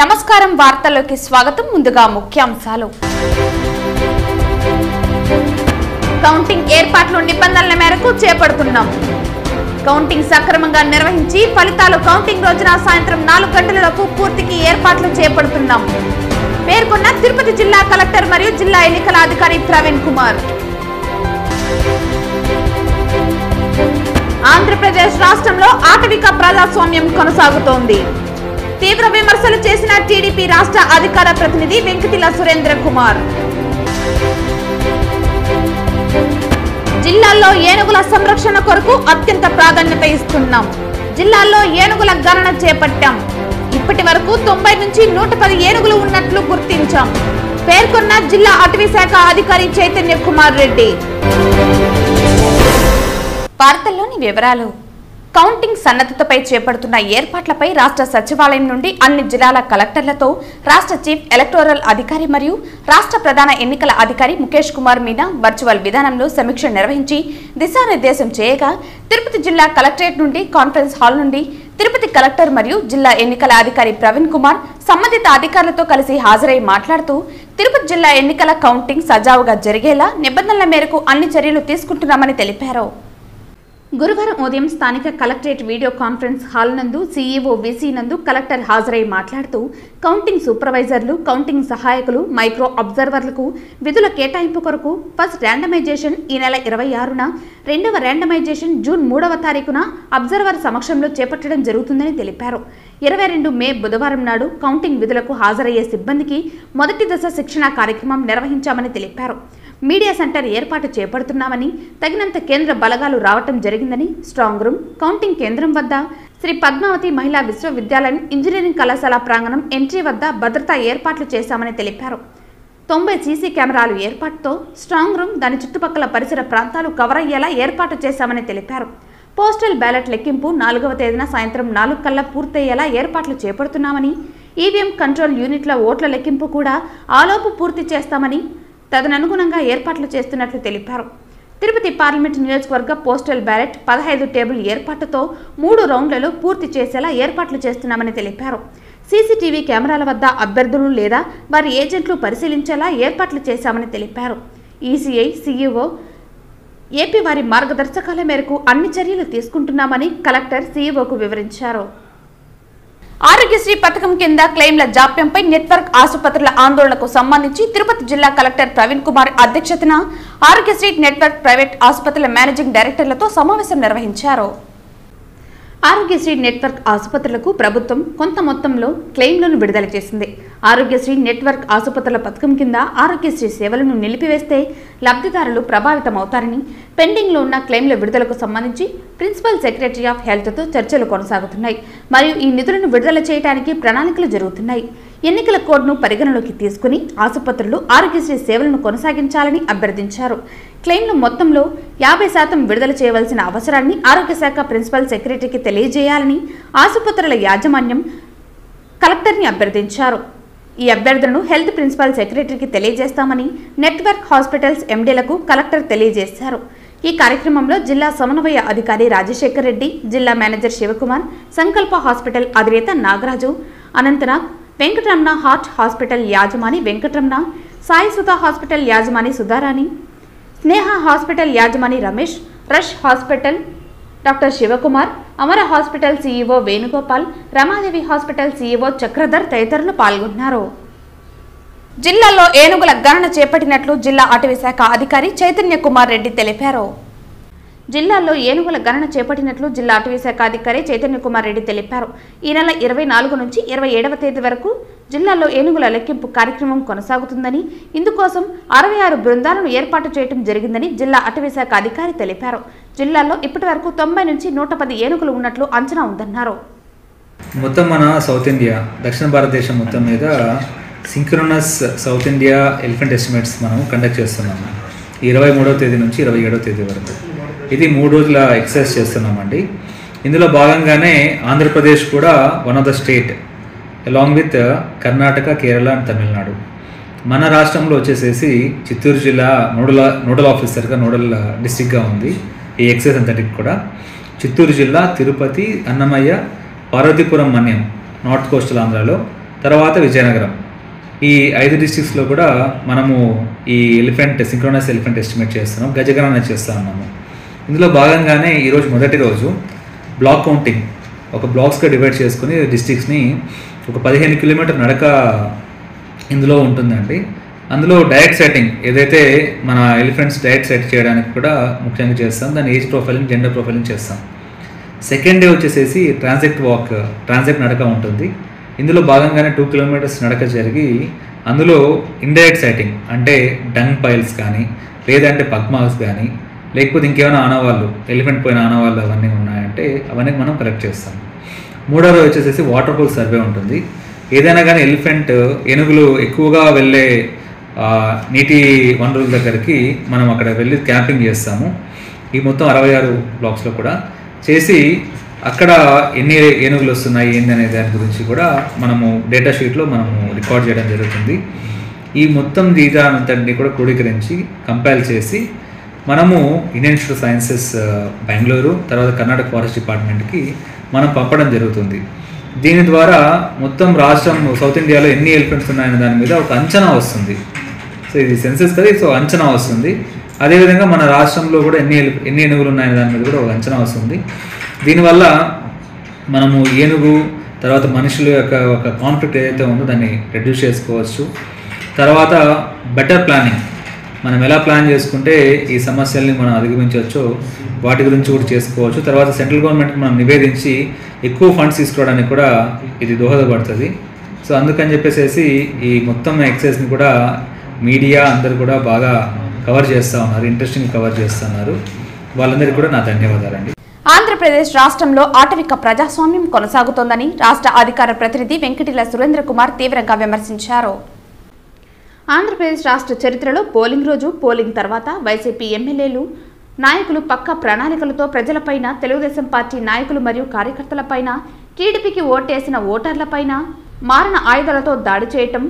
నమస్కారం వార్తల్లోకి స్వాగతం. ముందుగా ముఖ్యాంశాలు. కౌంటింగ్ ఏర్పాట్లు నిబంధనల మేరకు చేపడుతున్నాం. కౌంటింగ్ సక్రమంగా నిర్వహించి ఫలితాలు కౌంటింగ్ రోజున సాయంత్రం 4 గంటలకు పూర్తికి ఏర్పాట్లు చేపడుతున్నాం పేర్కొన్న తిరుపతి జిల్లా కలెక్టర్ మరియు జిల్లా ఎన్నికల అధికారి ప్రవీణ్ కుమార్. ఆంధ్రప్రదేశ్ రాష్ట్రంలో ఆటవిక ప్రజాస్వామ్యం కొనసాగుతోంది. తీవ్ర విమర్శలు చేసిన టీడీపీ రాష్ట్ర అధికార ప్రతినిధి వెంకటిల సురేంద్ర కుమార్. జిల్లాల్లో ఏనుగుల సంరక్షణ కొరకు అత్యంత ప్రాధాన్యత ఇస్తున్నాం. జిల్లాల్లో ఏనుగుల గణన చేపట్టాం. ఇప్పటి వరకు 90 నుంచి 110 ఏనుగులు ఉన్నట్లు గుర్తించాం పేర్కొన్న జిల్లా అటవీ శాఖ అధికారి చైతన్య కుమార్ రెడ్డి. వార్తల్లోని వివరాలు. కౌంటింగ్ సన్నద్ధతపై చేపడుతున్న ఏర్పాట్లపై రాష్ట్ర సచివాలయం నుండి అన్ని జిల్లాల కలెక్టర్లతో రాష్ట్ర చీఫ్ ఎలక్టోరల్ అధికారి మరియు రాష్ట్ర ప్రధాన ఎన్నికల అధికారి ముఖేష్ కుమార్ మీనా వర్చువల్ విధానంలో సమీక్ష నిర్వహించి దిశానిర్దేశం చేయగా, తిరుపతి జిల్లా కలెక్టరేట్ నుండి కాన్ఫరెన్స్ హాల్ నుండి తిరుపతి కలెక్టర్ మరియు జిల్లా ఎన్నికల అధికారి ప్రవీణ్ కుమార్ సంబంధిత అధికారులతో కలిసి హాజరై మాట్లాడుతూ తిరుపతి జిల్లా ఎన్నికల కౌంటింగ్ సజావుగా జరిగేలా నిబంధనల మేరకు అన్ని చర్యలు తీసుకుంటున్నామని తెలిపారు. గురువారం ఉదయం స్థానిక కలెక్టరేట్ వీడియో కాన్ఫరెన్స్ హాల్ నందు సీఈఓ వీసీ నందు కలెక్టర్ హాజరై మాట్లాడుతూ కౌంటింగ్ సూపర్వైజర్లు, కౌంటింగ్ సహాయకులు, మైక్రో అబ్జర్వర్లకు విధుల కేటాయింపు కొరకు ఫస్ట్ ర్యాండమైజేషన్ ఈ నెల 26న, రెండవ ర్యాండమైజేషన్ జూన్ 3వ తారీఖున అబ్జర్వర్ సమక్షంలో చేపట్టడం జరుగుతుందని తెలిపారు. 22 మే బుధవారం నాడు కౌంటింగ్ విధులకు హాజరయ్యే సిబ్బందికి మొదటి దశ శిక్షణ కార్యక్రమం నిర్వహించామని తెలిపారు. మీడియా సెంటర్ ఏర్పాటు చేపడుతున్నామని, తగినంత కేంద్ర బలగాలు రావటం జరిగిందని, స్ట్రాంగ్ రూమ్, కౌంటింగ్ కేంద్రం వద్ద శ్రీ పద్మావతి మహిళా విశ్వవిద్యాలయం ఇంజనీరింగ్ కళాశాల ప్రాంగణం ఎంట్రీ వద్ద భద్రతా ఏర్పాట్లు చేశామని తెలిపారు. 90 సీసీ కెమెరాలు ఏర్పాటుతో స్ట్రాంగ్ రూమ్, దాని చుట్టుపక్కల పరిసర ప్రాంతాలు కవర్ అయ్యేలా ఏర్పాటు చేశామని తెలిపారు. పోస్టల్ బ్యాలెట్ లెక్కింపు 4వ తేదీన సాయంత్రం 4 కల్లా పూర్తయ్యేలా ఏర్పాట్లు చేపడుతున్నామని, ఈవీఎం కంట్రోల్ యూనిట్ల ఓట్ల లెక్కింపు కూడా ఆలోపు పూర్తి చేస్తామని, తదనుగుణంగా ఏర్పాట్లు చేస్తున్నట్లు తెలిపారు. తిరుపతి పార్లమెంట్ నియోజకవర్గ పోస్టల్ బ్యాలెట్ 15 టేబుల్ ఏర్పాటుతో 3 రౌండ్లలో పూర్తి చేసేలా ఏర్పాట్లు చేస్తున్నామని తెలిపారు. సీసీటీవీ కెమెరాల వద్ద అభ్యర్థులు లేదా వారి ఏజెంట్లు పరిశీలించేలా ఏర్పాట్లు చేశామని తెలిపారు. ఈసీఐ, సీఈఓ, ఏపీ వారి మార్గదర్శకాల మేరకు అన్ని చర్యలు తీసుకుంటున్నామని కలెక్టర్ సీఈఓకు వివరించారు. ఆరోగ్యశ్రీ పథకం కింద క్లెయిమ్ల జాప్యంపై నెట్వర్క్ ఆసుపత్రుల ఆందోళనకు సంబంధించి తిరుపతి జిల్లా కలెక్టర్ ప్రవీణ్ కుమార్ అధ్యక్షతన ఆరోగ్యశ్రీ నెట్వర్క్ ప్రైవేట్ ఆసుపత్రుల మేనేజింగ్ డైరెక్టర్లతో సమావేశం నిర్వహించారు. ఆరోగ్యశ్రీ నెట్వర్క్ ఆసుపత్రులకు ప్రభుత్వం కొంత మొత్తంలో క్లెయిమ్లను విడుదల చేసింది. ఆరోగ్యశ్రీ నెట్వర్క్ ఆసుపత్రుల పథకం కింద ఆరోగ్యశ్రీ సేవలను నిలిపివేస్తే లబ్ధిదారులు ప్రభావితమవుతారని, పెండింగ్లో ఉన్న క్లెయిమ్ల విడుదలకు సంబంధించి ప్రిన్సిపల్ సెక్రటరీ ఆఫ్ హెల్త్తో చర్చలు కొనసాగుతున్నాయి మరియు ఈ నిధులను విడుదల చేయడానికి ప్రణాళికలు జరుగుతున్నాయి. ఎన్నికల కోడ్ను పరిగణలోకి తీసుకుని ఆసుపత్రులు ఆరోగ్యశ్రీ సేవలను కొనసాగించాలని అభ్యర్థించారు. క్లెయిమ్ల మొత్తంలో 50% విడుదల చేయవలసిన అవసరాన్ని ఆరోగ్య శాఖ ప్రిన్సిపల్ సెక్రటరీకి తెలియజేయాలని ఆసుపత్రుల యాజమాన్యం కలెక్టర్ని అభ్యర్థించారు. ఈ అభ్యర్థనను హెల్త్ ప్రిన్సిపల్ సెక్రటరీకి తెలియజేస్తామని నెట్వర్క్ హాస్పిటల్స్ ఎండీలకు కలెక్టర్ తెలియజేశారు. ఈ కార్యక్రమంలో జిల్లా సమన్వయ అధికారి రాజశేఖర్ రెడ్డి, జిల్లా మేనేజర్ శివకుమార్, సంకల్ప హాస్పిటల్ అధినేత నాగరాజు, అనంతనాగ్, వెంకటరమణ హార్ట్ హాస్పిటల్ యాజమాని వెంకటరమణ, సాయిసుధ హాస్పిటల్ యాజమాని సుధారాణి, స్నేహ హాస్పిటల్ యాజమాని Ramesh, rush hospital doctor Sivakumar, Amara hospital CEO Venugopal, Ramadevi hospital CEO Chakradhar తదితరులు పాల్గొన్నారు. జిల్లాలో ఏనుగుల గణన చేపట్టినట్లు జిల్లా అటవీ శాఖ అధికారి చైతన్య కుమార్ రెడ్డి తెలిపారు. జిల్లాలో ఏనుగుల గణన చేపట్టినట్లు జిల్లా అటవీ శాఖ అధికారి చైతన్య కుమార్ రెడ్డి తెలిపారు. ఈ నెల 24 నుంచి 27వ తేదీ వరకు జిల్లాలో ఏనుగుల లెక్కింపు కార్యక్రమం కొనసాగుతుందని, ఇందుకోసం 66 బృందాలను ఏర్పాటు చేయడం జరిగిందని జిల్లా అటవీ శాఖ అధికారి తెలిపారు. జిల్లాలో ఇప్పటి వరకు 90 నుంచి 110 ఏనుగులు ఉన్నట్లు అంచనా ఉందన్నారు. మొత్తం మన సౌత్ ఇండియా, దక్షిణ భారతదేశం మొత్తం మీద synchronous south India elephant estimates మనం కండక్ట్ చేస్తున్నాము. 23వ తేదీ నుంచి 27వ తేదీ వరకు ఇది 3 రోజుల ఎక్సర్సైజ్ చేస్తున్నామండి. ఇందులో భాగంగానే ఆంధ్రప్రదేశ్ కూడా one of the state along with Karnataka, Kerala and Tamil Nadu. మన రాష్ట్రంలో వచ్చేసేసి చిత్తూరు జిల్లా నోడల్ ఆఫీసర్గా, నోడల్ డిస్ట్రిక్ట్గా ఉంది ఈ ఎక్సర్సైజ్ అంతటికి కూడా. చిత్తూరు జిల్లా, తిరుపతి, అన్నమయ్య, పార్వతీపురం మన్యం నార్త్ కోస్టల్ ఆంధ్రాలో, తర్వాత విజయనగరం. ఈ 5 డిస్ట్రిక్ట్స్లో కూడా మనము ఈ సింక్రోనస్ ఎలిఫెంట్ ఎస్టిమేట్ చేస్తున్నాం, గజగణన చేస్తూ ఉన్నాము. ఇందులో భాగంగానే ఈరోజు మొదటి రోజు బ్లాక్ కౌంటింగ్ ఒక బ్లాక్స్గా డివైడ్ చేసుకుని డిస్ట్రిక్ట్స్ని ఒక 15 కిలోమీటర్ నడక ఇందులో ఉంటుందండి. అందులో డైరెక్ట్ సెట్టింగ్ ఏదైతే మన ఎలిఫెంట్స్ డైరెక్ట్ సెట్ చేయడానికి కూడా ముఖ్యంగా చేస్తాం. దాని ఏజ్ ప్రొఫైలింగ్, జెండర్ ప్రొఫైలింగ్ చేస్తాం. సెకండ్ డే వచ్చేసేసి ట్రాన్సాక్ట్ నడక ఉంటుంది. ఇందులో భాగంగానే 2 కిలోమీటర్స్ నడక జరిగి అందులో ఇండైరెక్ట్ సైటింగ్ అంటే డంగ్ పైల్స్ కానీ, లేదంటే పగ్మార్క్స్ కానీ, లేకపోతే ఇంకేమైనా ఆనవాళ్ళు, ఎలిఫెంట్ పోయిన ఆనవాళ్ళు అవన్నీ ఉన్నాయంటే అవన్నీ మనం కలెక్ట్ చేస్తాం. మూడో రోజు వచ్చేసేసి వాటర్ హోల్ సర్వే ఉంటుంది. ఏదైనా కానీ ఏనుగులు ఎక్కువగా వెళ్ళే నీటి వనరుల దగ్గరికి మనం అక్కడ వెళ్ళి క్యాంపింగ్ చేస్తాము. ఈ మొత్తం 66 బ్లాక్స్లో కూడా చేసి అక్కడ ఎన్ని ఏనుగులు వస్తున్నాయి ఏంది అనే దాని గురించి కూడా మనము డేటా షీట్లో మనము రికార్డ్ చేయడం జరుగుతుంది. ఈ మొత్తం డేటానంతటిని కూడా క్రోడీకరించి కంపైల్ చేసి మనము Indian institute of sciences Bengaluru, తర్వాత కర్ణాటక ఫారెస్ట్ డిపార్ట్మెంట్కి మనం పంపడం జరుగుతుంది. దీని ద్వారా మొత్తం రాష్ట్రం సౌత్ ఇండియాలో ఎన్ని ఎలిఫెంట్స్ ఉన్నాయనే దాని మీద ఒక అంచనా వస్తుంది. సో ఇది సెన్సెస్ కదా, సో అంచనా వస్తుంది. అదేవిధంగా మన రాష్ట్రంలో కూడా ఎన్ని ఏనుగులు ఉన్నాయనే దాని మీద కూడా ఒక అంచనా వస్తుంది. దీనివల్ల మనము ఏనుగు తర్వాత మనుషుల యొక్క ఒక కాన్ఫ్లిక్ట్ ఏదైతే ఉందో దాన్ని రెడ్యూస్ చేసుకోవచ్చు. తర్వాత బెటర్ ప్లానింగ్, మనం ఎలా ప్లాన్ చేసుకుంటే ఈ సమస్యల్ని మనం అధిగమించవచ్చో వాటి గురించి కూడా చేసుకోవచ్చు. తర్వాత సెంట్రల్ గవర్నమెంట్కి మనం నివేదించి ఎక్కువ ఫండ్స్ తీసుకోవడానికి కూడా ఇది దోహదపడుతుంది. సో అందుకని చెప్పేసి ఈ మొత్తం ఎక్సైజ్ని కూడా మీడియా అందరూ కూడా బాగా కవర్ చేస్తూ ఉన్నారు, ఇంట్రెస్టింగ్ కవర్ చేస్తున్నారు. వాళ్ళందరికీ కూడా నా ధన్యవాదాలండి. ఆంధ్రప్రదేశ్ రాష్ట్రంలో ఆటవిక ప్రజాస్వామ్యం కొనసాగుతోందని రాష్ట్ర అధికార ప్రతినిధి వెంకటిల సురేంద్ర కుమార్ తీవ్రంగా విమర్శించారు. ఆంధ్రప్రదేశ్ రాష్ట్ర చరిత్రలో పోలింగ్ రోజు, పోలింగ్ తర్వాత వైసీపీ ఎమ్మెల్యేలు, నాయకులు పక్కా ప్రణాళికలతో ప్రజలపైన, తెలుగుదేశం పార్టీ నాయకులు మరియు కార్యకర్తలపైన, టీడీపీకి ఓటేసిన ఓటర్లపైన మారణ ఆయుధాలతో దాడి చేయటం,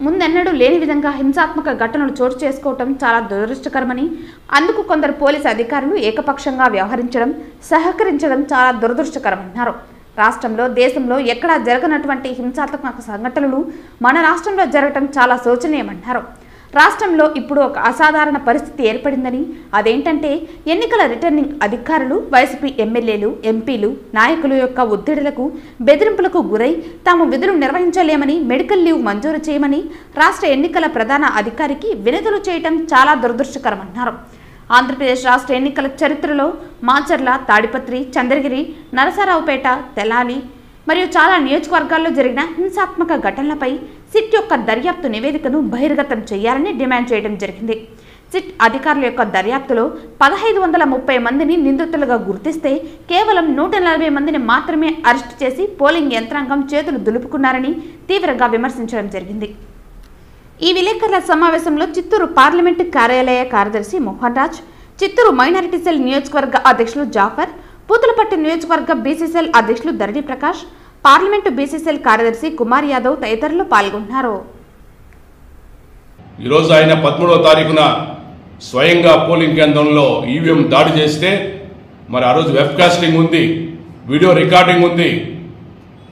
ముందెన్నడూ లేని విధంగా హింసాత్మక ఘటనలు చోటు చేసుకోవటం చాలా దురదృష్టకరమని, అందుకు కొందరు పోలీసు అధికారులు ఏకపక్షంగా వ్యవహరించడం, సహకరించడం చాలా దురదృష్టకరమన్నారు. రాష్ట్రంలో, దేశంలో ఎక్కడా జరగనటువంటి హింసాత్మక సంఘటనలు మన రాష్ట్రంలో జరగటం చాలా శోచనీయమన్నారు. రాష్ట్రంలో ఇప్పుడు ఒక అసాధారణ పరిస్థితి ఏర్పడిందని, అదేంటంటే ఎన్నికల రిటర్నింగ్ అధికారులు వైసీపీ ఎమ్మెల్యేలు, ఎంపీలు, నాయకుల యొక్క ఒత్తిడులకు, బెదిరింపులకు గురై తాము విధులు నిర్వహించలేమని మెడికల్ లీవ్ మంజూరు చేయమని రాష్ట్ర ఎన్నికల ప్రధాన అధికారికి వినతులు చేయటం చాలా దురదృష్టకరమన్నారు. ఆంధ్రప్రదేశ్ రాష్ట్ర ఎన్నికల చరిత్రలో మాచర్ల, తాడిపత్రి, చంద్రగిరి, నరసరావుపేట, తెనాలి మరియు చాలా నియోజకవర్గాల్లో జరిగిన హింసాత్మక ఘటనలపై సిట్ యొక్క దర్యాప్తు నివేదికను బహిర్గతం చేయాలని డిమాండ్ చేయడం జరిగింది. సిట్ అధికారుల యొక్క దర్యాప్తులో 1530 మందిని నిందితులుగా గుర్తిస్తే కేవలం 140 మందిని మాత్రమే అరెస్టు చేసి పోలింగ్ యంత్రాంగం చేతులు దులుపుకున్నారని తీవ్రంగా విమర్శించడం జరిగింది. ఈ విలేకరుల సమావేశంలో చిత్తూరు పార్లమెంటు కార్యాలయ కార్యదర్శి మోహన్ రాజ్, చిత్తూరు మైనారిటీ సెల్ నియోజకవర్గ అధ్యక్షులు జాఫర్, పూతలపట్టు నియోజకవర్గ బీసీసీఎల్ అధ్యక్షులు ధరణి ప్రకాష్, పార్లమెంటు బీసీసీఎల్ కార్యదర్శి కుమార్ యాదవ్ తదితరులు పాల్గొన్నారు. ఈరోజు ఆయన 13వ తారీఖున స్వయంగా పోలింగ్ కేంద్రంలో ఈవీఎం దాడి చేస్తే మరి ఆ రోజు వెబ్ కాస్టింగ్ ఉంది, వీడియో రికార్డింగ్ ఉంది,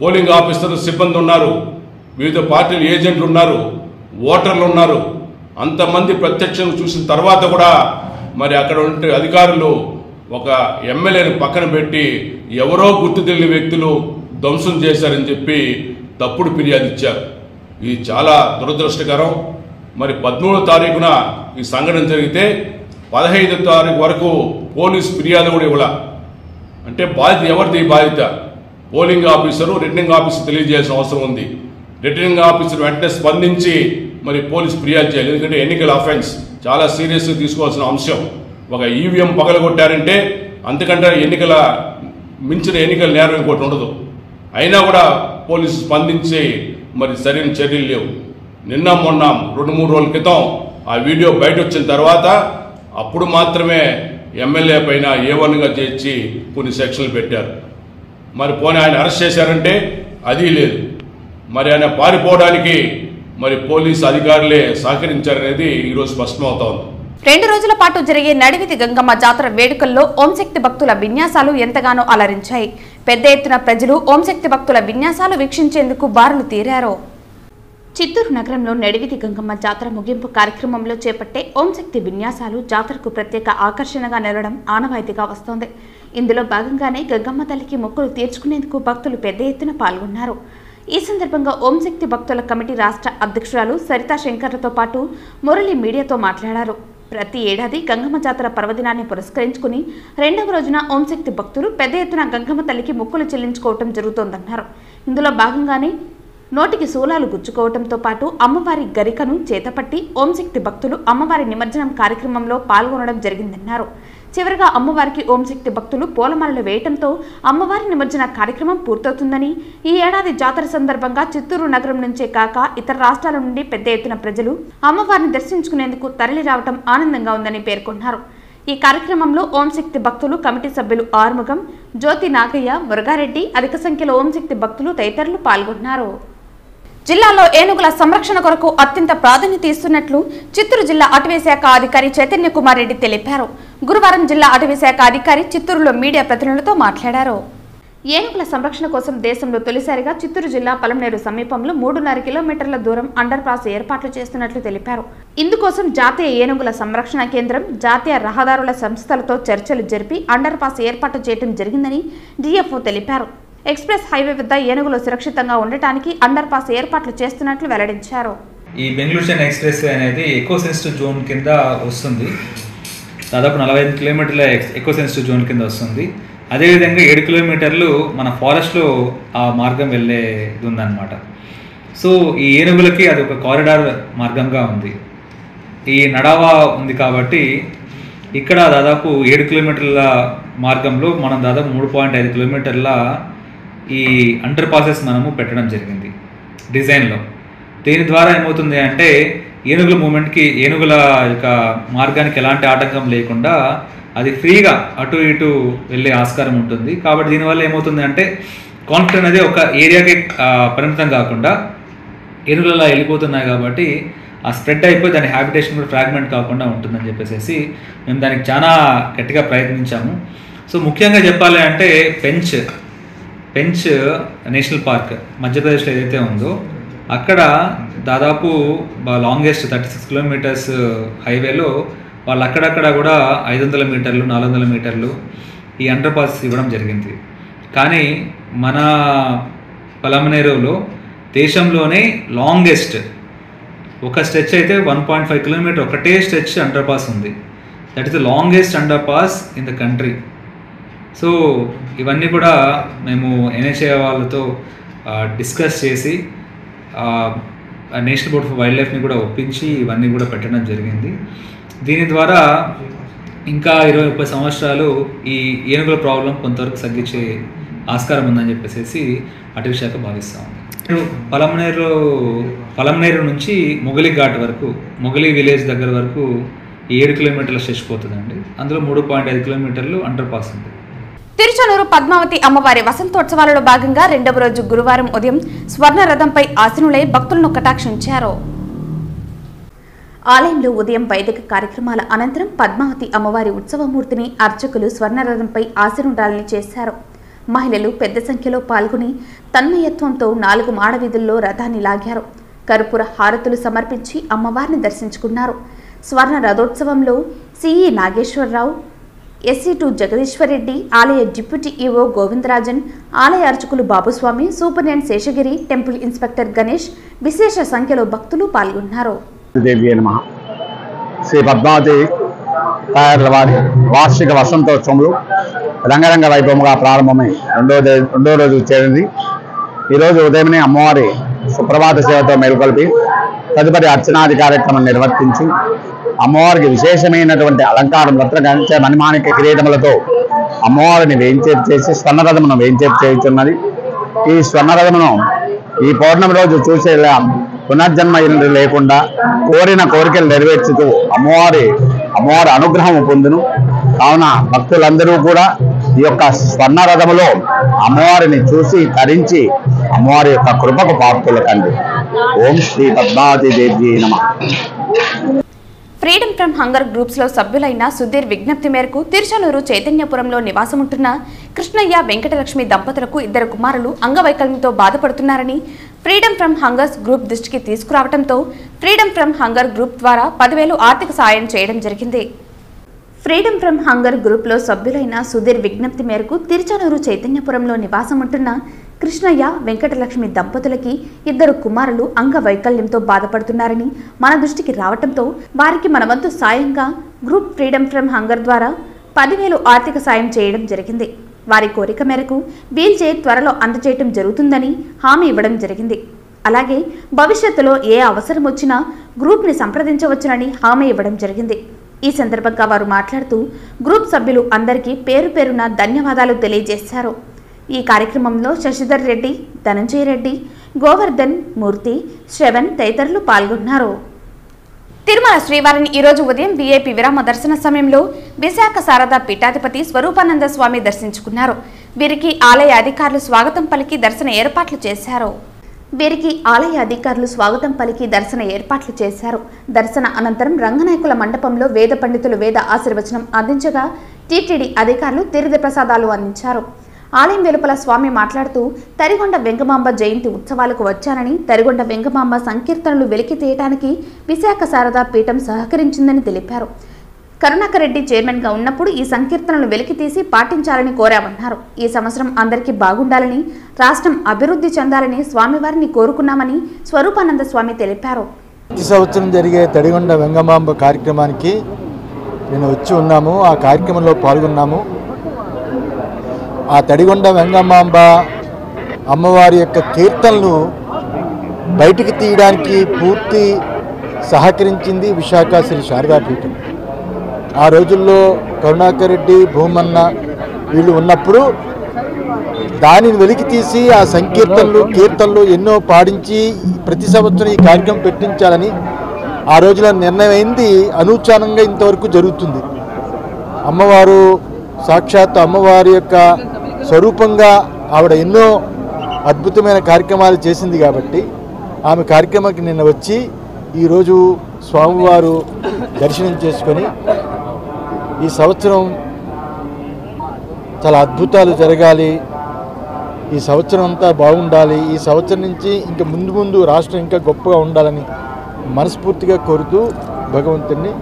పోలింగ్ ఆఫీసర్లు సిబ్బంది ఉన్నారు, వివిధ పార్టీల ఏజెంట్లు ఉన్నారు, ఓటర్లు ఉన్నారు. అంతమంది ప్రత్యక్షంగా చూసిన తర్వాత కూడా మరి అక్కడ ఉండే అధికారులు ఒక ఎమ్మెల్యేని పక్కన పెట్టి ఎవరో గుర్తు తెలియని వ్యక్తులు ధ్వంసం చేశారని చెప్పి తప్పుడు ఫిర్యాదు ఇచ్చారు. ఇది చాలా దురదృష్టకరం. మరి 13వ తారీఖున ఈ సంఘటన జరిగితే 15వ తారీఖు వరకు పోలీసు ఫిర్యాదు కూడా ఇవ్వాల. అంటే బాధ్యత ఎవరిది? బాధ్యత పోలింగ్ ఆఫీసరు, రిటర్నింగ్ ఆఫీసర్ తెలియజేయాల్సిన అవసరం ఉంది. రిటర్నింగ్ ఆఫీసర్ వెంటనే స్పందించి మరి పోలీసు ఫిర్యాదు చేయాలి. ఎందుకంటే ఎన్నికల అఫెన్స్ చాలా సీరియస్గా తీసుకోవాల్సిన అంశం. ఒక ఈవీఎం పగలగొట్టారంటే అంతకంటే ఎన్నికల మించిన ఎన్నికల నేరం ఇంకోటి ఉండదు. అయినా కూడా పోలీసు స్పందించి మరి సరైన చర్యలు లేవు. నిన్న మొన్న 2-3 రోజుల క్రితం ఆ వీడియో బయట వచ్చిన తర్వాత అప్పుడు మాత్రమే ఎమ్మెల్యే పైన A1గా చేర్చి కొన్ని సెక్షన్లు పెట్టారు. మరి పోనీ ఆయన అరెస్ట్ చేశారంటే అది లేదు. మరి ఆయన పారిపోవడానికి మరి పోలీసు అధికారులే సహకరించారనేది ఈరోజు స్పష్టమవుతోంది. 2 రోజుల పాటు జరిగే నడివితి గంగమ్మ జాతర వేడుకల్లో ఓంశక్తి భక్తుల విన్యాసాలు ఎంతగానో అలరించాయి. పెద్ద ఎత్తున ప్రజలు ఓంశక్తి భక్తుల విన్యాసాలు వీక్షించేందుకు బారులు తీరారు. చిత్తూరు నగరంలో నడివిది గంగమ్మ జాతర ముగింపు కార్యక్రమంలో చేపట్టే ఓంశక్తి విన్యాసాలు జాతరకు ప్రత్యేక ఆకర్షణగా నిలవడం ఆనవాయితీగా వస్తోంది. ఇందులో భాగంగానే గంగమ్మ తల్లికి మొక్కులు తీర్చుకునేందుకు భక్తులు పెద్ద ఎత్తున పాల్గొన్నారు. ఈ సందర్భంగా ఓంశక్తి భక్తుల కమిటీ రాష్ట్ర అధ్యక్షురాలు సరితా శంకర్లతో పాటు మురళి మీడియాతో మాట్లాడారు. ప్రతి ఏడాది గంగమ్మ జాతర పర్వదినాన్ని పురస్కరించుకుని రెండవ రోజున ఓంశక్తి భక్తులు పెద్ద ఎత్తున గంగమ్మ తల్లికి మొక్కులు చెల్లించుకోవడం జరుగుతోందన్నారు. ఇందులో భాగంగానే నోటికి శూలాలు గుచ్చుకోవడంతో పాటు అమ్మవారి గరికను చేతపట్టి ఓంశక్తి భక్తులు అమ్మవారి నిమజ్జనం కార్యక్రమంలో పాల్గొనడం జరిగిందన్నారు. చివరిగా అమ్మవారికి ఓంశక్తి భక్తులు పూలమాలలు వేయడంతో అమ్మవారి నిమజ్జన కార్యక్రమం పూర్తవుతుందని, ఈ ఏడాది జాతర సందర్భంగా చిత్తూరు నగరం నుంచే కాక ఇతర రాష్ట్రాల నుండి పెద్ద ఎత్తున ప్రజలు అమ్మవారిని దర్శించుకునేందుకు తరలి రావడం ఆనందంగా ఉందని పేర్కొన్నారు. ఈ కార్యక్రమంలో ఓంశక్తి భక్తులు కమిటీ సభ్యులు ఆర్ముగం, జ్యోతి నాగయ్య, మురగారెడ్డి, అధిక సంఖ్యలో ఓంశక్తి భక్తులు తదితరులు పాల్గొన్నారు. జిల్లాలో ఏనుగుల సంరక్షణ కొరకు అత్యంత ప్రాధాన్యత ఇస్తున్నట్లు చిత్తూరు జిల్లా అటవీ శాఖ అధికారి చైతన్య కుమార్ రెడ్డి తెలిపారు. గురువారం జిల్లా అటవీ శాఖ అధికారి చిత్తూరులో మీడియా ప్రతినిధులతో మాట్లాడారు. ఏనుగుల సంరక్షణ కోసం దేశంలో తొలిసారిగా చిత్తూరు జిల్లా పలమనేరు సమీపంలో 3.5 కిలోమీటర్ల దూరం అండర్ పాస్ ఏర్పాట్లు చేస్తున్నట్లు తెలిపారు. ఇందుకోసం జాతీయ ఏనుగుల సంరక్షణ కేంద్రం, జాతీయ రహదారుల సంస్థలతో చర్చలు జరిపి అండర్ పాస్ ఏర్పాటు చేయడం జరిగిందని డిఎఫ్ఓ తెలిపారు. ఎక్స్ప్రెస్ హైవే వద్ద ఏనుగులు సురక్షితంగా ఉండటానికి అండర్ పాస్ ఏర్పాట్లు చేస్తున్నట్లు వెల్లడించారు. ఈ బెంగళూరు ఎక్స్ప్రెస్ అనేది ఎకో సెన్సిటివ్ జోన్ కింద వస్తుంది. దాదాపు 45 కిలోమీటర్ల ఎకో సెన్సిటివ్ జోన్ కింద వస్తుంది. అదేవిధంగా 7 కిలోమీటర్లు మన ఫారెస్ట్లో ఆ మార్గం వెళ్ళేది ఉందన్నమాట. సో ఈ ఏనుగులకి అది ఒక కారిడార్ మార్గంగా ఉంది. ఈ నడావా ఉంది కాబట్టి ఇక్కడ దాదాపు 7 కిలోమీటర్ల మార్గంలో మనం దాదాపు 3.5 కిలోమీటర్ల ఈ అండర్ పాసెస్ మనము పెట్టడం జరిగింది డిజైన్లో. దీని ద్వారా ఏమవుతుంది అంటే ఏనుగుల మూమెంట్కి, ఏనుగుల యొక్క మార్గానికి ఎలాంటి ఆటంకం లేకుండా అది ఫ్రీగా అటు ఇటు వెళ్ళే ఆస్కారం ఉంటుంది. కాబట్టి దీనివల్ల ఏమవుతుంది అంటే కాన్ఫ్లిక్ట్ అనేది ఒక ఏరియాకి పరిమితం కాకుండా ఏనుగులలో వెళ్ళిపోతున్నాయి కాబట్టి ఆ స్ప్రెడ్ అయిపోయి దాని హ్యాబిటేషన్ కూడా ఫ్రాగ్మెంట్ కాకుండా ఉంటుందని చెప్పేసి మేము దానికి చాలా గట్టిగా ప్రయత్నించాము. సో ముఖ్యంగా చెప్పాలి అంటే పెంచ్ నేషనల్ పార్క్ మధ్యప్రదేశ్లో ఏదైతే ఉందో అక్కడ దాదాపు లాంగెస్ట్ 36 కిలోమీటర్స్ హైవేలో వాళ్ళు అక్కడక్కడ కూడా 500 మీటర్లు 400 మీటర్లు ఈ అండర్ పాస్ ఇవ్వడం జరిగింది. కానీ మన పలమనేరులో దేశంలోనే లాంగెస్ట్ ఒక స్ట్రెచ్ అయితే 1.5 కిలోమీటర్ ఒకటే స్ట్రెచ్ అండర్ పాస్ ఉంది. That is the longest under pass in the country. So ఇవన్నీ కూడా మేము ఎన్హెచ్ఏ వాళ్ళతో డిస్కస్ చేసి నేషనల్ బోర్డ్ ఫర్ వైల్డ్ లైఫ్ని కూడా ఒప్పించి ఇవన్నీ కూడా పెట్టడం జరిగింది. దీని ద్వారా ఇంకా 20-30 సంవత్సరాలు ఈ ఏనుగుల ప్రాబ్లం కొంతవరకు తగ్గించే ఆస్కారం ఉందని చెప్పేసి అటవీ శాఖ భావిస్తాం. పలమనేరు నుంచి మొగలి ఘాట్ వరకు, మొగలి విలేజ్ దగ్గర వరకు 7 కిలోమీటర్ల స్ట్రెచ్ పోతుందండి. అందులో 3.5 కిలోమీటర్లు అండర్ పాస్ ఉంది. తిరుచనూరు పద్మావతి అమ్మవారి వసంతోత్సవాలలో భాగంగా రెండవ రోజు గురువారం ఉదయం స్వర్ణ రథంపై ఆసీనులై భక్తులను కటాక్షించారు. ఆలయంలో ఉదయం వైదిక కార్యక్రమాల అనంతరం పద్మావతి అమ్మవారి ఉత్సవమూర్తిని అర్చకులు స్వర్ణరథంపై ఆసీనురాలని చేశారు. మహిళలు పెద్ద సంఖ్యలో పాల్గొని తన్మయత్వంతో 4 మాడవీధుల్లో రథాన్ని లాగారు. కర్పూర హారతులు సమర్పించి అమ్మవారిని దర్శించుకున్నారు. స్వర్ణ రథోత్సవంలో సిఈ నాగేశ్వరరావు, SC2 జగదీశ్వరరెడ్డి, ఆలయ డిప్యూటీ ఈవో గోవిందరాజన్, ఆలయ అర్చకులు Babuswami, superintendent Seshagiri, temple inspector Ganesh విశేష సంఖ్యలో భక్తులు పాల్గొన్నారు. శ్రీ పద్మావతి వారి వార్షిక వసంతోత్సవంలో రంగరంగ వైభవంగా ప్రారంభమై రెండో రోజు చేరింది. ఈరోజు ఉదయమే అమ్మవారి సుప్రభాత సేవతో మేల్కొల్పి తదుపరి అర్చనాది కార్యక్రమం నిర్వర్తించి అమ్మవారికి విశేషమైనటువంటి అలంకారం రత్న మణిమాణిక్య కిరీటములతో అమ్మవారిని వేయించేపు చేసి స్వర్ణరథమును వేయించేపు చేయుచున్నది. ఈ స్వర్ణరథమును ఈ పౌర్ణమి రోజు చూసే పునర్జన్మ లేకుండా కోరిన కోరికలు నెరవేర్చుతూ అమ్మవారి అనుగ్రహం పొందును. కావున భక్తులందరూ కూడా ఈ యొక్క స్వర్ణరథములో అమ్మవారిని చూసి తరించి అమ్మవారి యొక్క కృపకు పాత్రులు కండి. ఓం శ్రీ పద్మావతి దేవి నమః. ఫ్రీడమ్ ఫ్రమ్ హంగర్ గ్రూప్స్ లో సభ్యులైన సుధీర్ విజ్ఞప్తి మేరకు తిరుచనూరు చైతన్యపురంలో నివాసముంటున్న కృష్ణయ్య వెంకటలక్ష్మి దంపతులకు 2 కుమారులు అంగవైకల్యంతో బాధపడుతున్నారని ఫ్రీడమ్ ఫ్రమ్ హంగర్స్ గ్రూప్ దృష్టికి తీసుకురావడంతో ఫ్రీడమ్ ఫ్రమ్ హంగర్ గ్రూప్ ద్వారా 10,000 ఆర్థిక సాయం చేయడం జరిగింది. ఫ్రీడమ్ ఫ్రమ్ హంగర్ గ్రూప్లో సభ్యులైన సుధీర్ విజ్ఞప్తి మేరకు తిరుచానూరు చైతన్యపురంలో నివాసం ఉంటున్న కృష్ణయ్య వెంకటలక్ష్మి దంపతులకి 2 కుమారులు అంగవైకల్యంతో బాధపడుతున్నారని మన దృష్టికి రావడంతో వారికి మన వంతు సాయంగా గ్రూప్ ఫ్రీడమ్ ఫ్రమ్ హంగర్ ద్వారా 10,000 ఆర్థిక సాయం చేయడం జరిగింది. వారి కోరిక మేరకు వీల్ చైర్ త్వరలో అందజేయడం జరుగుతుందని హామీ ఇవ్వడం జరిగింది. అలాగే భవిష్యత్తులో ఏ అవసరం వచ్చినా గ్రూప్ని సంప్రదించవచ్చునని హామీ ఇవ్వడం జరిగింది. ఈ సందర్భంగా వారు మాట్లాడుతూ గ్రూప్ సభ్యులు అందరికీ పేరు పేరున ధన్యవాదాలు తెలియజేశారు. ఈ కార్యక్రమంలో శశిధర్ రెడ్డి, ధనంజయ రెడ్డి, గోవర్ధన్, మూర్తి, శ్రవణ్ తదితరులు పాల్గొన్నారు. తిరుమల శ్రీవారిని ఈరోజు ఉదయం వీఐపీ విరామ దర్శన సమయంలో విశాఖ శారదా పీఠాధిపతి స్వరూపానంద స్వామి దర్శించుకున్నారు. వీరికి ఆలయ అధికారులు స్వాగతం పలికి దర్శన ఏర్పాట్లు చేశారు. దర్శన అనంతరం రంగనాయకుల మండపంలో వేద పండితులు వేద ఆశీర్వచనం అందించగా టీటీడీ అధికారులు తీర్థ ప్రసాదాలు అందించారు. ఆలయం వెలుపల స్వామి మాట్లాడుతూ తరిగొండ వెంగమాంబ జయంతి ఉత్సవాలకు వచ్చానని, తరిగొండ వెంగమాంబ సంకీర్తనలు వెలికి తీయటానికి విశాఖ శారదా పీఠం సహకరించిందని తెలిపారు. కరుణాకర్ రెడ్డి చైర్మన్గా ఉన్నప్పుడు ఈ సంకీర్తనలు వెలికి తీసి పాటించాలని కోరామన్నారు. ఈ సంవత్సరం అందరికీ బాగుండాలని, రాష్ట్రం అభివృద్ధి చెందాలని స్వామివారిని కోరుకున్నామని స్వరూపానంద స్వామి తెలిపారు. ఈ సంవత్సరం జరిగే తడిగొండ వెంగమాంబ కార్యక్రమానికి నేను వచ్చి ఉన్నాము. ఆ కార్యక్రమంలో పాల్గొన్నాము. ఆ తడిగొండ వెంగమాంబ అమ్మవారి యొక్క కీర్తనలు బయటికి తీయడానికి పూర్తి సహకరించింది విశాఖ శ్రీ శారదా పీఠం. ఆ రోజుల్లో కరుణాకర్ రెడ్డి, భూమన్న వీళ్ళు ఉన్నప్పుడు దానిని వెలికి తీసి ఆ కీర్తనలు ఎన్నో పాడించి ప్రతి సంవత్సరం ఈ కార్యక్రమం పెట్టించాలని ఆ రోజులో నిర్ణయం అయింది. అనూచానంగా ఇంతవరకు జరుగుతుంది. అమ్మవారు సాక్షాత్ అమ్మవారి యొక్క స్వరూపంగా ఆవిడ ఎన్నో అద్భుతమైన కార్యక్రమాలు చేసింది కాబట్టి ఆమె కార్యక్రమానికి నిన్న వచ్చి ఈరోజు స్వామివారు దర్శనం చేసుకొని ఈ సంవత్సరం చాలా అద్భుతాలు జరగాలి, ఈ సంవత్సరం అంతా బాగుండాలి, ఈ సంవత్సరం నుంచి ఇంకా ముందు రాష్ట్రం ఇంకా గొప్పగా ఉండాలని మనస్ఫూర్తిగా కోరుతూ భగవంతుని.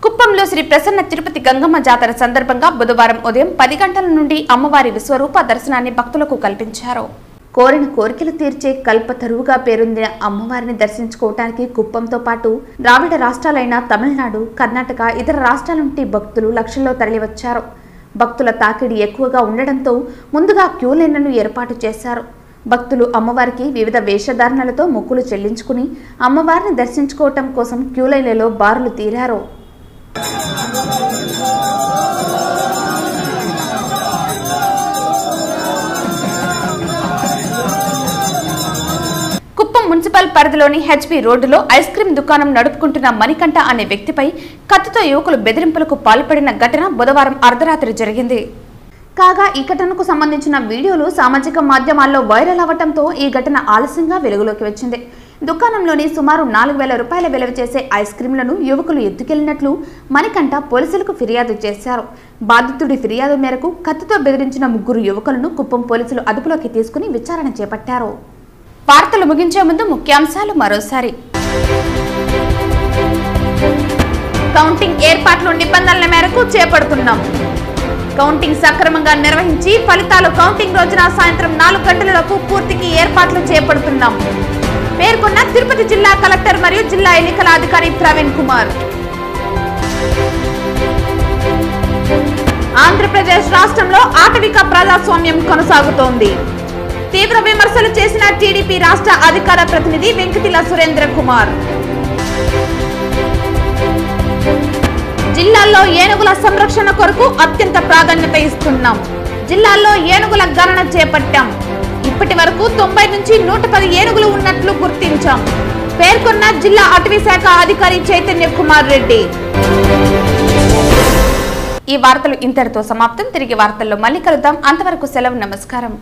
కుప్పంలో శ్రీ ప్రసన్న తిరుపతి గంగమ్మ జాతర సందర్భంగా బుధవారం ఉదయం 10 గంటల నుండి అమ్మవారి విశ్వరూప దర్శనాన్ని భక్తులకు కల్పించారు. కోరిన కోరికలు తీర్చే కల్పతరువుగా పేరొందిన అమ్మవారిని దర్శించుకోవటానికి కుప్పంతో పాటు ద్రావిడ రాష్ట్రాలైన తమిళనాడు, కర్ణాటక, ఇతర రాష్ట్రాల నుండి భక్తులు లక్షల్లో తరలివచ్చారు. భక్తుల తాకిడి ఎక్కువగా ఉండడంతో ముందుగా క్యూ లైన్లను ఏర్పాటు చేశారు. భక్తులు అమ్మవారికి వివిధ వేషధారణలతో మొక్కులు చెల్లించుకుని అమ్మవారిని దర్శించుకోవటం కోసం క్యూ లైన్లలో బారులు తీరారు. కుప్పం మున్సిపల్ పరిధిలోని హెచ్పి రోడ్డులో ఐస్ క్రీం దుకాణం నడుపుకుంటున్న మణికంఠ అనే వ్యక్తిపై కత్తితో యువకులు బెదిరింపులకు పాల్పడిన ఘటన బుధవారం అర్ధరాత్రి జరిగింది. కాగా ఈ ఘటనకు సంబంధించిన వీడియోలు సామాజిక మాధ్యమాల్లో వైరల్ అవ్వడంతో ఈ ఘటన ఆలస్యంగా వెలుగులోకి వచ్చింది. దుకాణంలోని సుమారు 4,000 రూపాయల విలువ చేసే ఐస్ క్రీంలను యువకులు ఎత్తుకెళ్లినట్లు మణికంఠ పోలీసులకు ఫిర్యాదు చేశారు. బాధితుడి ఫిర్యాదు మేరకు కత్తితో బెదిరించిన 3 యువకులను కుప్పం పోలీసులు అదుపులోకి తీసుకుని విచారణ చేపట్టారు. వార్తలు ముగించే ముందు ముఖ్యాంశాలు మరోసారి. కౌంటింగ్ ఏర్పాట్లు నిబంధనల మేరకు చేపడుతున్నాం. కౌంటింగ్ సక్రమంగా నిర్వహించి ఫలితాలు కౌంటింగ్ రోజున సాయంత్రం 4 గంటలలోపు పూర్తికి ఏర్పాట్లు చేపడుతున్నాం పేర్కొన్న తిరుపతి జిల్లా కలెక్టర్ మరియు జిల్లా ఎన్నికల అధికారి ప్రవీణ్ కుమార్. ఆంధ్రప్రదేశ్ రాష్ట్రంలో ఆటవిక ప్రజాస్వామ్యం కొనసాగుతోంది. తీవ్ర విమర్శలు చేసిన టీడీపీ రాష్ట్ర అధికార ప్రతినిధి వెంకటిల సురేంద్ర కుమార్. జిల్లాల్లో ఏనుగుల సంరక్షణ కొరకు అత్యంత ప్రాధాన్యత ఇస్తున్నాం. జిల్లాల్లో ఏనుగుల గణన చేపట్టాం. ఇప్పటి వరకు 90 నుంచి 110 ఏనుగులు ఉన్నట్లు గుర్తించాం పేర్కొన్న జిల్లా అటవీ శాఖ అధికారి చైతన్య కుమార్ రెడ్డి. ఈ వార్తలు ఇంతటితో సమాప్తం. తిరిగి వార్తల్లో మళ్ళీ కలుద్దాం. అంతవరకు సెలవు. నమస్కారం.